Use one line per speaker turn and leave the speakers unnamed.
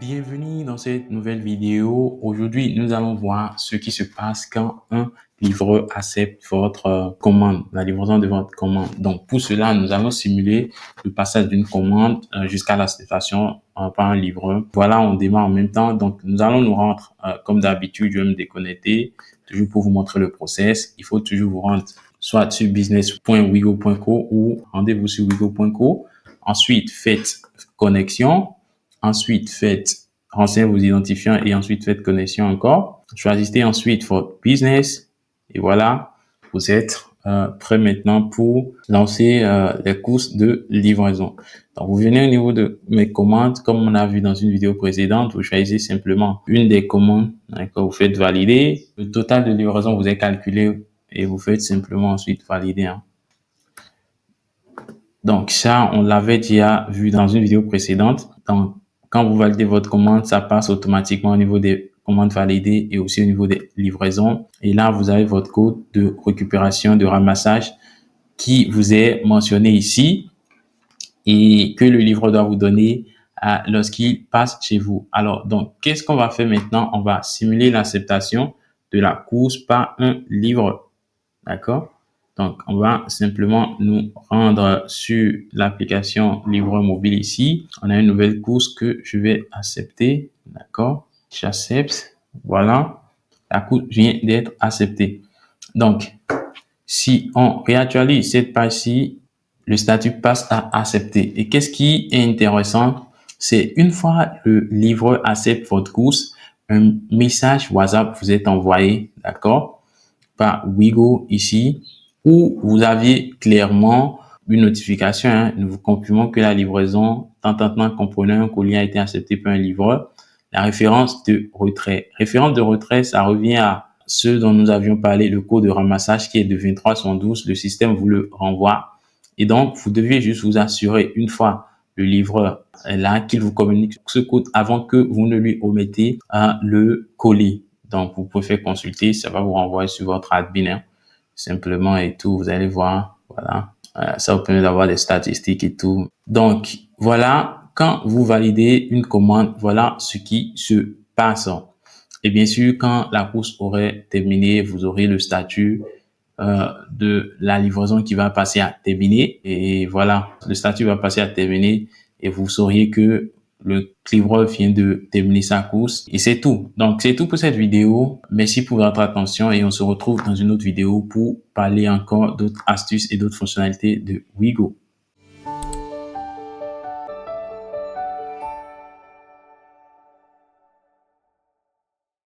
Bienvenue dans cette nouvelle vidéo. Aujourd'hui, nous allons voir ce qui se passe quand un livreur accepte votre commande, la livraison de votre commande. Donc, pour cela, nous allons simuler le passage d'une commande jusqu'à l'acceptation par un livreur. Voilà, on démarre en même temps. Donc, nous allons nous rendre, comme d'habitude, je vais me déconnecter, toujours pour vous montrer le process. Il faut toujours vous rendre soit sur business.wigo.co ou rendez-vous sur wigo.co. Ensuite, faites connexion. Ensuite, renseignez vos identifiants et ensuite faites connexion encore. Choisissez ensuite votre business et voilà, vous êtes prêt maintenant pour lancer les courses de livraison. Donc, vous venez au niveau de mes commandes, comme on a vu dans une vidéo précédente, vous choisissez simplement une des commandes, d'accord, vous faites valider. Le total de livraison vous est calculé et vous faites simplement ensuite valider. Donc, ça, on l'avait déjà vu dans une vidéo précédente. Donc, quand vous validez votre commande, ça passe automatiquement au niveau des commandes validées et aussi au niveau des livraisons. Et là, vous avez votre code de récupération, de ramassage qui vous est mentionné ici et que le livreur doit vous donner lorsqu'il passe chez vous. Alors, donc, qu'est-ce qu'on va faire maintenant? On va simuler l'acceptation de la course par un livreur. D'accord? Donc, on va simplement nous rendre sur l'application livreur mobile ici. On a une nouvelle course que je vais accepter. D'accord? J'accepte. Voilà. La course vient d'être acceptée. Donc, si on réactualise cette page-ci, le statut passe à accepter. Et qu'est-ce qui est intéressant? C'est une fois le livreur accepte votre course, un message WhatsApp vous est envoyé, d'accord, par Wigo ici, où vous aviez clairement une notification, nous vous confirmons que la livraison tant comprenant un colis a été accepté par un livreur. La référence de retrait. Référence de retrait, ça revient à ce dont nous avions parlé, le code de ramassage qui est de 2312. Le système vous le renvoie. Et donc, vous deviez juste vous assurer une fois le livreur est là qu'il vous communique ce code avant que vous ne lui omettez le colis. Donc, vous pouvez consulter, ça va vous renvoyer sur votre admin, simplement et tout. Vous allez voir, voilà. Ça vous permet d'avoir des statistiques et tout. Donc, voilà, quand vous validez une commande, voilà ce qui se passe. Et bien sûr, quand la course aurait terminé, vous aurez le statut de la livraison qui va passer à terminer. Et voilà, le statut va passer à terminer et vous sauriez que le livreur vient de terminer sa course et c'est tout. Donc, c'est tout pour cette vidéo. Merci pour votre attention et on se retrouve dans une autre vidéo pour parler encore d'autres astuces et d'autres fonctionnalités de Wigo.